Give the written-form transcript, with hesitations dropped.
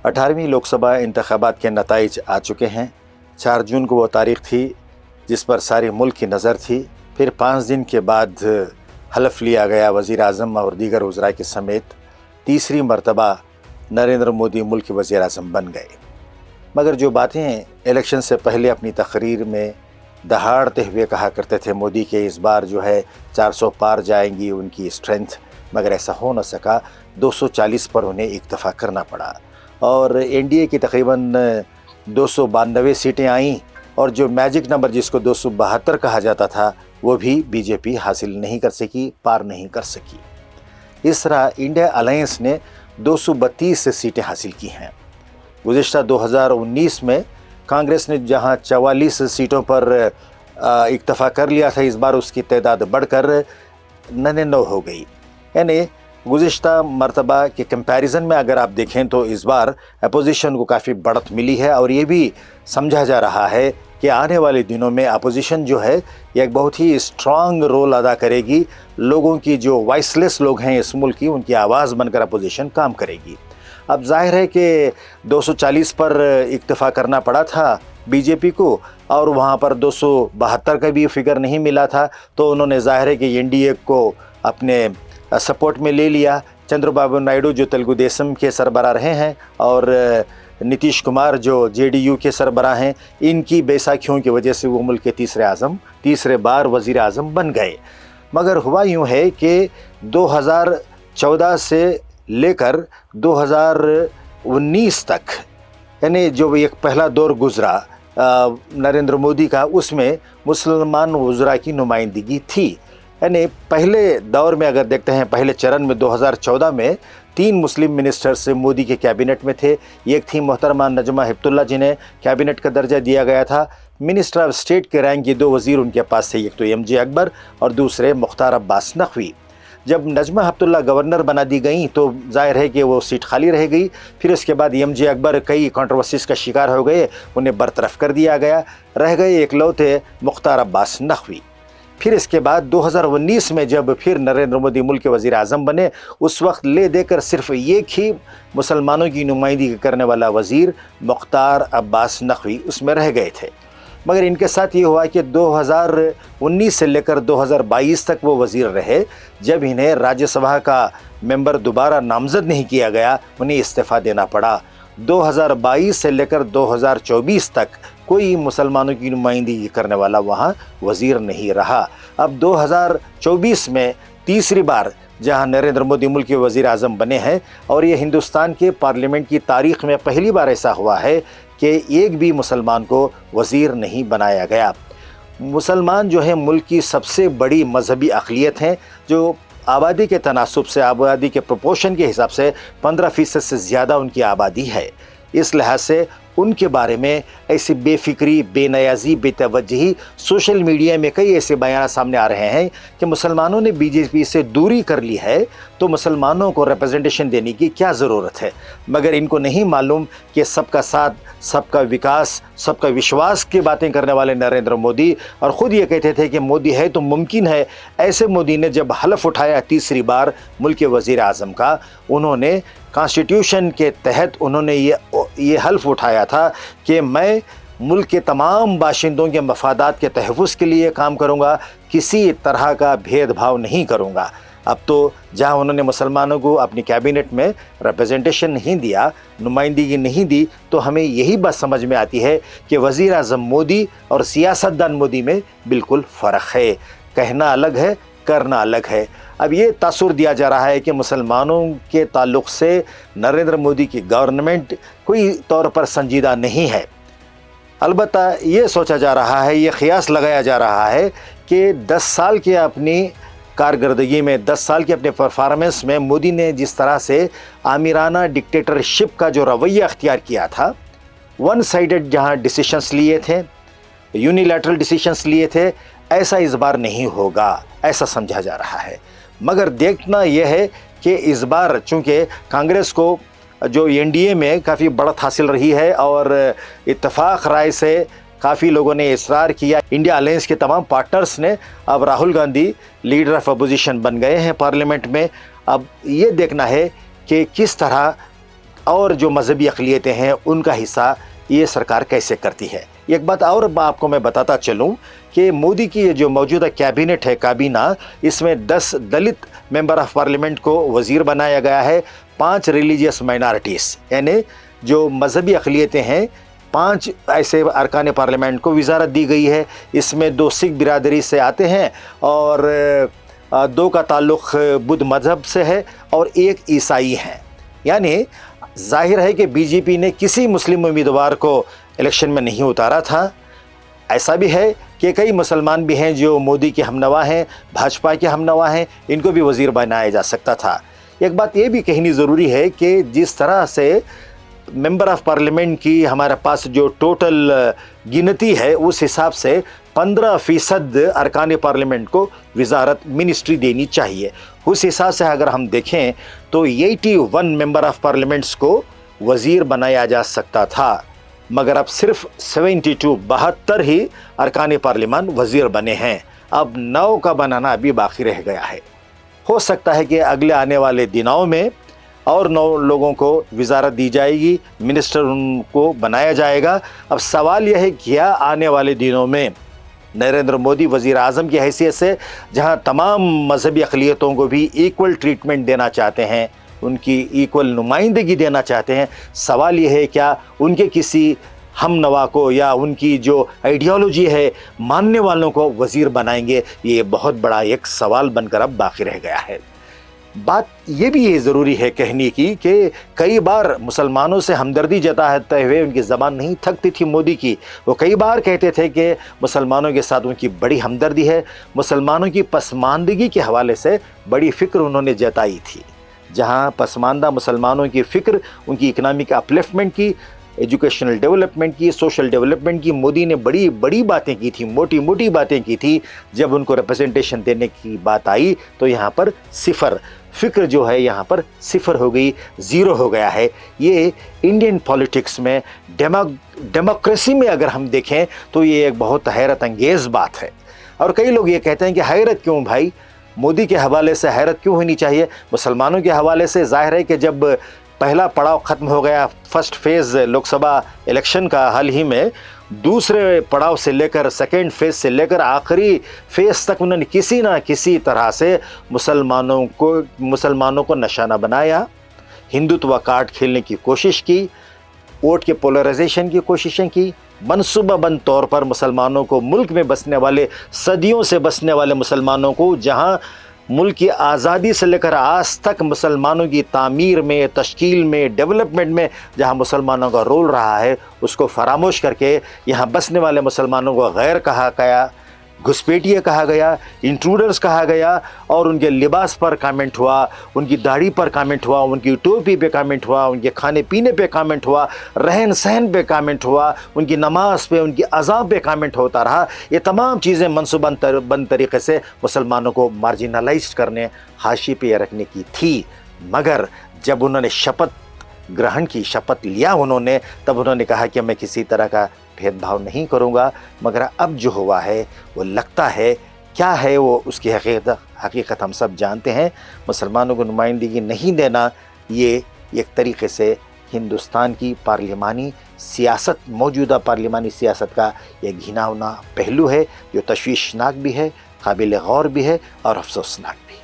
18वीं लोकसभा इंतखाबात के नताइज आ चुके हैं। 4 जून को वो तारीख थी जिस पर सारे मुल्क की नज़र थी। फिर 5 दिन के बाद हलफ लिया गया वज़ीर आज़म और दीगर वज़रा के समेत। तीसरी मरतबा नरेंद्र मोदी मुल्क के वज़ीर आज़म बन गए। मगर जो बातें इलेक्शन से पहले अपनी तकरीर में दहाड़ते हुए कहा करते थे मोदी के इस बार जो है 400 पार जाएंगी उनकी स्ट्रेंथ, मगर ऐसा हो न सका। 240 पर उन्हें इक्तफ़ा करना पड़ा और एनडीए की तकरीबन 292 सीटें आईं और जो मैजिक नंबर जिसको 272 कहा जाता था वो भी बीजेपी हासिल नहीं कर सकी, पार नहीं कर सकी। इस तरह इंडिया अलायंस ने 232 सीटें हासिल की हैं। गुज़िश्ता 2019 में कांग्रेस ने जहां 44 सीटों पर इक्तफ़ा कर लिया था, इस बार उसकी तादाद बढ़कर 99 हो गई। यानी गुज़िश्ता मरतबा के कंपैरिजन में अगर आप देखें तो इस बार अपोजिशन को काफ़ी बढ़त मिली है और ये भी समझा जा रहा है कि आने वाले दिनों में अपोजिशन जो है ये एक बहुत ही स्ट्रांग रोल अदा करेगी। लोगों की जो वॉइसलेस लोग हैं इस मुल्क की, उनकी आवाज़ बनकर अपोजिशन काम करेगी। अब जाहिर है कि 240 पर इक्तफ़ा करना पड़ा था बीजेपी को और वहाँ पर 272 का भी फिगर नहीं मिला था, तो उन्होंने जाहिर है कि एनडीए को अपने सपोर्ट में ले लिया। चंद्रबाबू नायडू जो तेलुगु देशम के सरबराह रहे हैं और नीतीश कुमार जो जेडीयू के सरबराह हैं, इनकी बैसाखियों की वजह से वो मुल्क के तीसरे बार वज़ीर आज़म बन गए। मगर हुआ यूँ है कि 2014 से लेकर 2019 तक, यानी जो एक पहला दौर गुज़रा नरेंद्र मोदी का, उसमें मुसलमान वज़रा की नुमाइंदगी थी। यानी पहले दौर में अगर देखते हैं, पहले चरण में 2014 में 3 मुस्लिम मिनिस्टर्स मोदी के कैबिनेट में थे। एक थी मोहतरमा नजमा हेपतुल्ला जिन्हें कैबिनेट का दर्जा दिया गया था। मिनिस्टर ऑफ स्टेट के रैंक के 2 वज़ीर उनके पास थे, एक तो एमजे अकबर और दूसरे मुख्तार अब्बास नकवी। जब नजमा हेपतुल्ला गवर्नर बना दी गई तो जाहिर है कि वो सीट खाली रह गई। फिर उसके बाद एमजे अकबर कई कंट्रोवर्सीज़ का शिकार हो गए, उन्हें बरतरफ कर दिया गया। रह गए एकलौते मुख्तार अब्बास नकवी। फिर इसके बाद 2019 में जब फिर नरेंद्र मोदी मुल्क के वज़ीर आज़म बने, उस वक्त ले देकर सिर्फ एक ही मुसलमानों की नुमाइंदगी करने वाला वज़ीर मुख्तार अब्बास नकवी उसमें रह गए थे। मगर इनके साथ ये हुआ कि 2019 से लेकर 2022 तक वो वज़ीर रहे। जब इन्हें राज्यसभा का मेंबर दोबारा नामज़द नहीं किया गया, उन्हें इस्तीफ़ा देना पड़ा। 2022 से लेकर 2024 तक कोई मुसलमानों की नुमाइंदगी करने वाला वहाँ वज़ीर नहीं रहा। अब 2024 में तीसरी बार जहाँ नरेंद्र मोदी मुल्क के वज़ीर आज़म बने हैं और ये हिंदुस्तान के पार्लियामेंट की तारीख़ में पहली बार ऐसा हुआ है कि एक भी मुसलमान को वज़ीर नहीं बनाया गया। मुसलमान जो है मुल्क की सबसे बड़ी मजहबी अक़लियत हैं, जो आबादी के तनासुब से, आबादी के प्रोपोर्शन के हिसाब से 15% से ज़्यादा उनकी आबादी है। इस लिहाज से उनके बारे में ऐसी बेफिक्री, बेनियाज़ी, बेतवज्जही सोशल मीडिया में कई ऐसे बयान सामने आ रहे हैं कि मुसलमानों ने बीजेपी से दूरी कर ली है तो मुसलमानों को रिप्रेजेंटेशन देने की क्या ज़रूरत है। मगर इनको नहीं मालूम कि सबका साथ, सबका विकास, सबका विश्वास की बातें करने वाले नरेंद्र मोदी, और ख़ुद ये कहते थे कि मोदी है तो मुमकिन है। ऐसे मोदी ने जब हलफ उठाया तीसरी बार मुल्क के वज़ीर आज़म का, उन्होंने कॉन्स्टिट्यूशन के तहत उन्होंने ये हल्फ उठाया था कि मैं मुल्क के तमाम बाशिंदों के मफादात के तहफ़्फ़ुज़ के लिए काम करूँगा, किसी तरह का भेदभाव नहीं करूँगा। अब तो जहाँ उन्होंने मुसलमानों को अपनी कैबिनेट में रिप्रेजेंटेशन नहीं दिया, नुमाइंदगी नहीं दी, तो हमें यही बात समझ में आती है कि वज़ीर आज़म मोदी और सियासतदान मोदी में बिल्कुल फ़र्क है। कहना अलग है, करना अलग है। अब ये तासुर दिया जा रहा है कि मुसलमानों के ताल्लुक़ से नरेंद्र मोदी की गवर्नमेंट कोई तौर पर संजीदा नहीं है। अलबत्ता ये सोचा जा रहा है, ये क़ियास लगाया जा रहा है कि 10 साल के अपनी कारकर्दगी में, 10 साल के अपने परफॉर्मेंस में मोदी ने जिस तरह से आमिराना डिक्टेटरशिप का जो रवैया अख्तियार किया था, वन साइडेड जहाँ डिसीशंस लिए थे, यूनिलैटरल डिसीशंस लिए थे, ऐसा इस बार नहीं होगा, ऐसा समझा जा रहा है। मगर देखना यह है कि इस बार चूँकि कांग्रेस को जो एनडीए में काफ़ी बढ़त हासिल रही है और इत्तफाक राय से काफ़ी लोगों ने इसरार किया, इंडिया अलायंस के तमाम पार्टनर्स ने, अब Rahul Gandhi leader of opposition बन गए हैं पार्लियामेंट में। अब ये देखना है कि किस तरह और जो मजहबी अक़लियतें हैं उनका हिस्सा ये सरकार कैसे करती है। एक बात और आपको मैं बताता चलूँ कि मोदी की ये जो मौजूदा कैबिनेट है, काबीना, इसमें 10 दलित मेंबर ऑफ पार्लियामेंट को वज़ीर बनाया गया है, 5 रिलीजियस माइनॉरिटीज़ यानी जो मजहबी अक़लियतें हैं, 5 ऐसे अरकान पार्लियामेंट को वज़ारत दी गई है। इसमें 2 सिख बिरादरी से आते हैं और 2 का ताल्लुक़ बुद्ध मज़हब से है और 1 ईसाई हैं। यानी जाहिर है कि बीजेपी ने किसी मुस्लिम उम्मीदवार को इलेक्शन में नहीं उतारा था। ऐसा भी है कि कई मुसलमान भी हैं जो मोदी के हमनवा हैं, भाजपा के हमनवा हैं, इनको भी वज़ीर बनाया जा सकता था। एक बात ये भी कहनी ज़रूरी है कि जिस तरह से मेंबर ऑफ़ पार्लियामेंट की हमारे पास जो टोटल गिनती है, उस हिसाब से 15% अरकान पार्लियामेंट को वज़ारत मिनिस्ट्री देनी चाहिए। उस हिसाब से अगर हम देखें तो 81 मेंबर ऑफ़ पार्लियामेंट्स को वज़ीर बनाया जा सकता था, मगर अब सिर्फ 72 ही अरकान पार्लियामेंट वज़ीर बने हैं। अब 9 का बनाना अभी बाकी रह गया है। हो सकता है कि अगले आने वाले दिनों में और 9 लोगों को वज़ारत दी जाएगी, मिनिस्टर उनको बनाया जाएगा। अब सवाल यह है कि क्या आने वाले दिनों में नरेंद्र मोदी वज़ीर आज़म की हैसियत से, जहां तमाम मजहबी अक़लियतों को भी इक्वल ट्रीटमेंट देना चाहते हैं, उनकी इक्वल नुमाइंदगी देना चाहते हैं, सवाल यह है क्या उनके किसी हमनवा को या उनकी जो आइडियोलॉजी है मानने वालों को वज़ीर बनाएंगे? ये बहुत बड़ा एक सवाल बनकर अब बाकी रह गया है। बात ये भी ज़रूरी है कहने की कि कई बार मुसलमानों से हमदर्दी जताते हुए उनकी ज़बान नहीं थकती थी मोदी की। वो कई बार कहते थे कि मुसलमानों के साथ उनकी बड़ी हमदर्दी है, मुसलमानों की पसमानदगी के हवाले से बड़ी फ़िक्र उन्होंने जताई थी। जहाँ पसमानदा मुसलमानों की फ़िक्र, उनकी इकनॉमिक अपलिफ्टमेंट की, एजुकेशनल डेवलपमेंट की, सोशल डेवलपमेंट की मोदी ने बड़ी बड़ी बातें की थी, मोटी मोटी बातें की थी। जब उनको रिप्रेजेंटेशन देने की बात आई तो यहाँ पर सिफ़र, फ़िक्र जो है यहाँ पर सिफ़र हो गई, ज़ीरो हो गया है। ये इंडियन पॉलिटिक्स में, डेमोक्रेसी में अगर हम देखें तो ये एक बहुत हैरत अंगेज़ बात है। और कई लोग ये कहते हैं कि हैरत क्यों भाई, मोदी के हवाले से हैरत क्यों होनी चाहिए? मुसलमानों के हवाले से ज़ाहिर है कि जब पहला पड़ाव ख़त्म हो गया, फर्स्ट फेज़ लोकसभा इलेक्शन का हाल ही में, दूसरे पड़ाव से लेकर सेकेंड फेज़ से लेकर आखिरी फेज़ तक उन्होंने किसी ना किसी तरह से मुसलमानों को निशाना बनाया, हिंदुत्व कार्ड खेलने की कोशिश की, वोट के पोलराइजेशन की कोशिशें की, मनसूबाबंद तौर पर मुसलमानों को, मुल्क में बसने वाले, सदियों से बसने वाले मुसलमानों को, जहाँ मुल्क की आज़ादी से लेकर आज तक मुसलमानों की तामीर में, तश्कील में, डेवलपमेंट में जहाँ मुसलमानों का रोल रहा है, उसको फरामोश करके यहाँ बसने वाले मुसलमानों को गैर कहा गया, घुसपैठिए कहा गया, इंट्रूडर्स कहा गया, और उनके लिबास पर कमेंट हुआ, उनकी दाढ़ी पर कमेंट हुआ, उनकी टोपी पे कमेंट हुआ, उनके खाने पीने पे कमेंट हुआ, रहन सहन पे कमेंट हुआ, उनकी नमाज पे, उनकी अज़ा पे कमेंट होता रहा। ये तमाम चीज़ें मनसूबाबंद तरीक़े से मुसलमानों को मार्जिनलाइज करने, हाशिए पे रखने की थी। मगर जब उन्होंने शपथ ग्रहण की, शपथ लिया उन्होंने, तब उन्होंने कहा कि मैं किसी तरह का भेदभाव नहीं करूंगा। मगर अब जो हुआ है वो लगता है, क्या है वो उसकी हकीकत हम सब जानते हैं। मुसलमानों को नुमाइंदगी नहीं देना ये एक तरीक़े से हिंदुस्तान की पार्लिमानी सियासत, मौजूदा पार्लिमानी सियासत का एक घिनौना पहलू है, जो तशवीशनाक भी है, काबिल गौर भी है और अफसोसनाक भी।